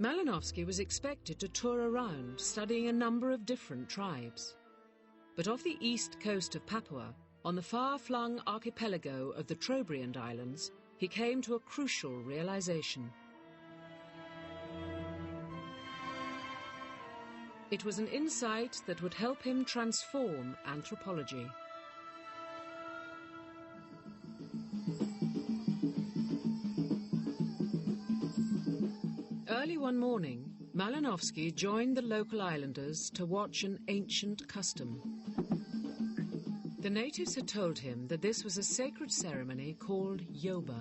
Malinowski was expected to tour around, studying a number of different tribes. But off the east coast of Papua, on the far-flung archipelago of the Trobriand Islands, he came to a crucial realization. It was an insight that would help him transform anthropology. Early one morning, Malinowski joined the local islanders to watch an ancient custom. The natives had told him that this was a sacred ceremony called Yoba.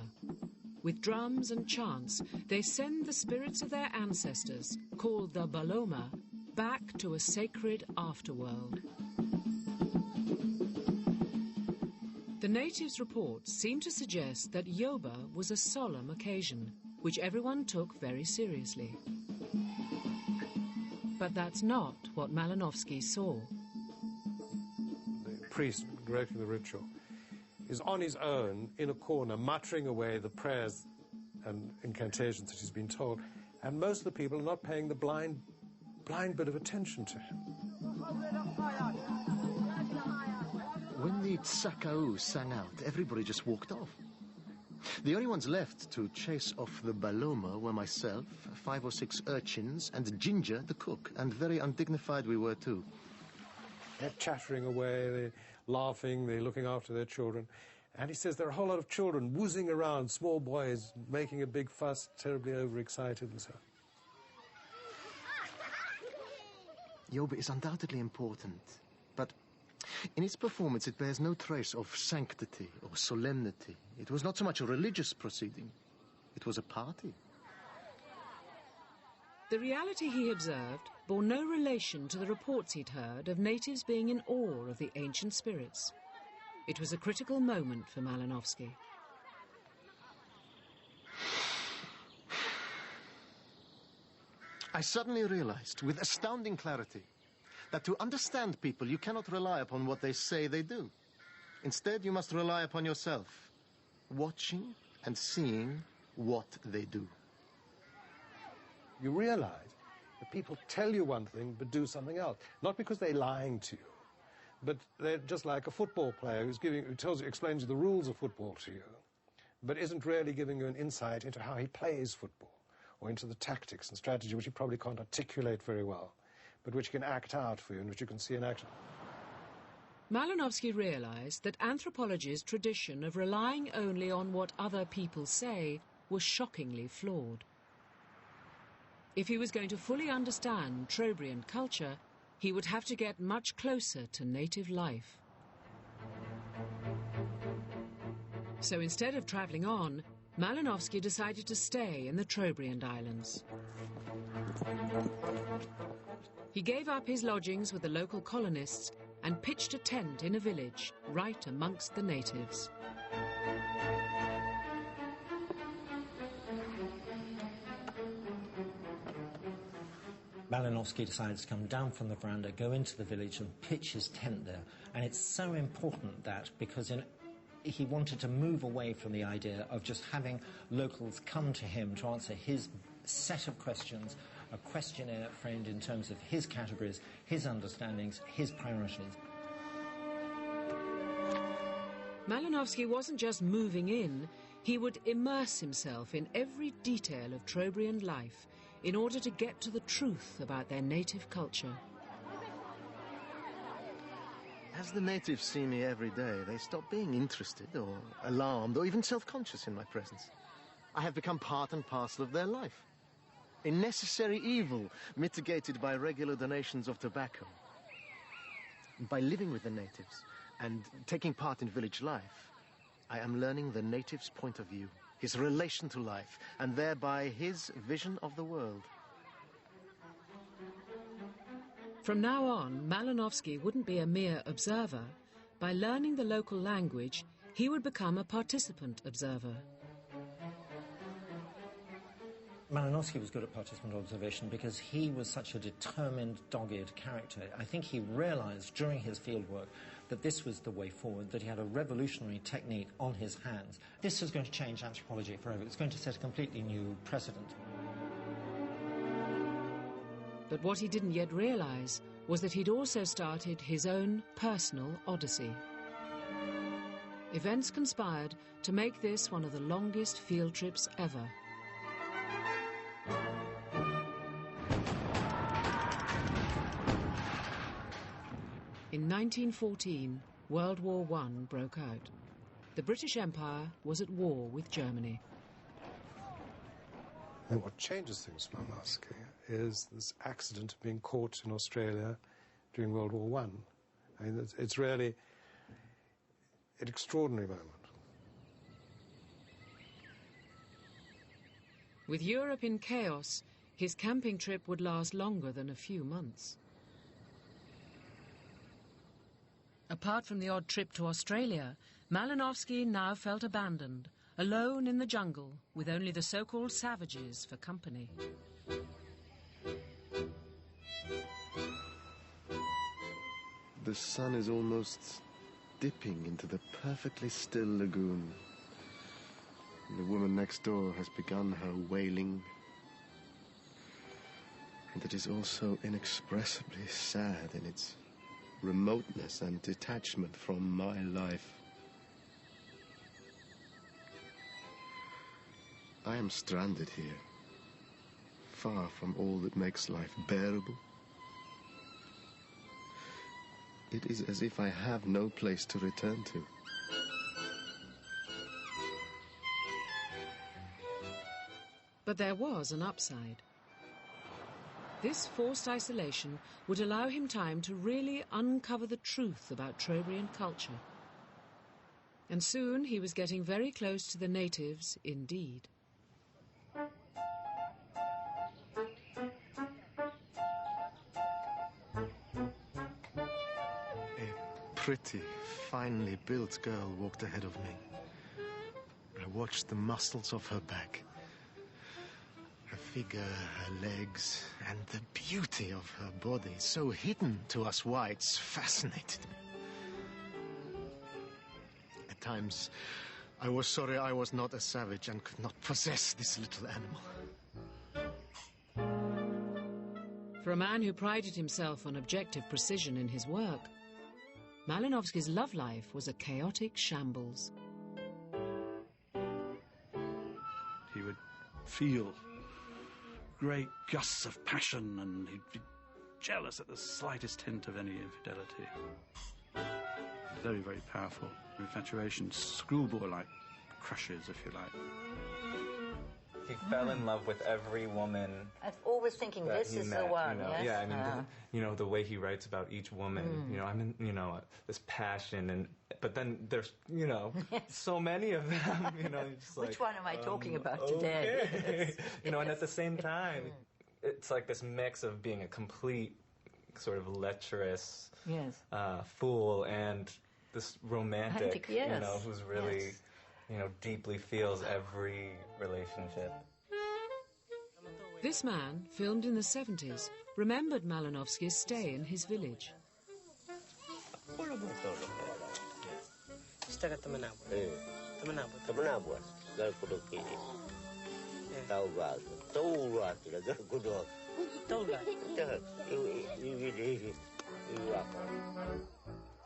With drums and chants, they send the spirits of their ancestors, called the Baloma, back to a sacred afterworld. The natives' reports seem to suggest that Yoba was a solemn occasion, which everyone took very seriously. But that's not what Malinowski saw. The priest directing the ritual is on his own in a corner muttering away the prayers and incantations that he's been told, and most of the people are not paying the blind bit of attention to him. When the Tsakau sang out, everybody just walked off. The only ones left to chase off the Baloma were myself, 5 or 6 urchins, and Ginger, the cook, and very undignified we were too. They're chattering away, they're laughing, they're looking after their children. And he says there are a whole lot of children woozing around, small boys making a big fuss, terribly overexcited and so on. Yoba is undoubtedly important, but in its performance it bears no trace of sanctity or solemnity. It was not so much a religious proceeding, it was a party. The reality he observed bore no relation to the reports he'd heard of natives being in awe of the ancient spirits. It was a critical moment for Malinowski. I suddenly realized, with astounding clarity, that to understand people you cannot rely upon what they say they do. Instead, you must rely upon yourself, watching and seeing what they do. You realize that people tell you one thing but do something else. Not because they're lying to you, but they're just like a football player who explains the rules of football to you, but isn't really giving you an insight into how he plays football, or into the tactics and strategy which he probably can't articulate very well, but which can act out for you and which you can see in action. Malinowski realized that anthropology's tradition of relying only on what other people say was shockingly flawed. If he was going to fully understand Trobriand culture, he would have to get much closer to native life. So instead of travelling on, Malinowski decided to stay in the Trobriand Islands. He gave up his lodgings with the local colonists and pitched a tent in a village right amongst the natives. Malinowski decided to come down from the veranda, go into the village and pitch his tent there. And it's so important that because he wanted to move away from the idea of just having locals come to him to answer his set of questions, a questionnaire framed in terms of his categories, his understandings, his priorities. Malinowski wasn't just moving in, he would immerse himself in every detail of Trobriand life in order to get to the truth about their native culture. As the natives see me every day, they stop being interested or alarmed or even self-conscious in my presence. I have become part and parcel of their life. A necessary evil mitigated by regular donations of tobacco. By living with the natives and taking part in village life, I am learning the native's point of view, his relation to life, and thereby his vision of the world. From now on, Malinowski wouldn't be a mere observer. By learning the local language, he would become a participant observer. Malinowski was good at participant observation because he was such a determined, dogged character. I think he realized during his fieldwork that this was the way forward, that he had a revolutionary technique on his hands. This is going to change anthropology forever. It's going to set a completely new precedent. But what he didn't yet realize was that he'd also started his own personal odyssey. Events conspired to make this one of the longest field trips ever. In 1914, World War I broke out. The British Empire was at war with Germany. And what changes things, Malinowski, is this accident of being caught in Australia during World War I. I mean, it's really an extraordinary moment. With Europe in chaos, his camping trip would last longer than a few months. Apart from the odd trip to Australia, Malinowski now felt abandoned, alone in the jungle, with only the so-called savages for company. The sun is almost dipping into the perfectly still lagoon. The woman next door has begun her wailing. And it is also inexpressibly sad in its remoteness and detachment from my life. I am stranded here, far from all that makes life bearable. It is as if I have no place to return to. But there was an upside. This forced isolation would allow him time to really uncover the truth about Trobriand culture. And soon he was getting very close to the natives indeed. A pretty, finely built girl walked ahead of me. I watched the muscles of her back. Her figure, her legs, and the beauty of her body, so hidden to us whites, fascinated me. At times, I was sorry I was not a savage and could not possess this little animal. For a man who prided himself on objective precision in his work, Malinowski's love life was a chaotic shambles. He would feel great gusts of passion, and he'd be jealous at the slightest hint of any infidelity. Very, very powerful infatuation, schoolboy-like crushes, if you like. He fell in love with every woman. I'm always thinking this is the one. You know? Yes? Yeah, I mean, you know, the way he writes about each woman. You know, I mean, you know, this passion, but then there's, you know, so many of them. You know, just like, which one am I talking about today? Yes. You know, and at the same time, it's like this mix of being a complete sort of lecherous fool and this romantic, you know, who's really. You know, deeply feels every relationship. This man, filmed in the 70s, remembered Malinowski's stay in his village.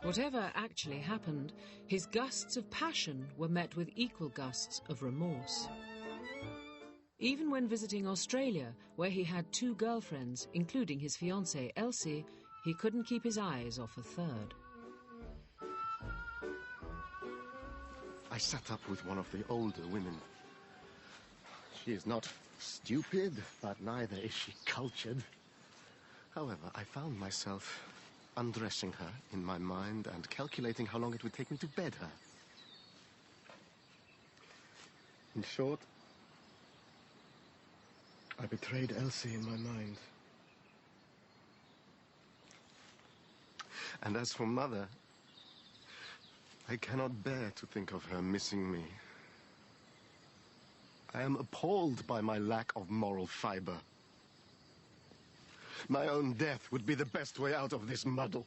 Whatever actually happened, his gusts of passion were met with equal gusts of remorse. Even when visiting Australia, where he had 2 girlfriends, including his fiancée Elsie, he couldn't keep his eyes off a third. I sat up with one of the older women. She is not stupid, but neither is she cultured. However, I found myself undressing her in my mind and calculating how long it would take me to bed her. In short, I betrayed Elsie in my mind. And as for Mother, I cannot bear to think of her missing me. I am appalled by my lack of moral fiber. My own death would be the best way out of this muddle.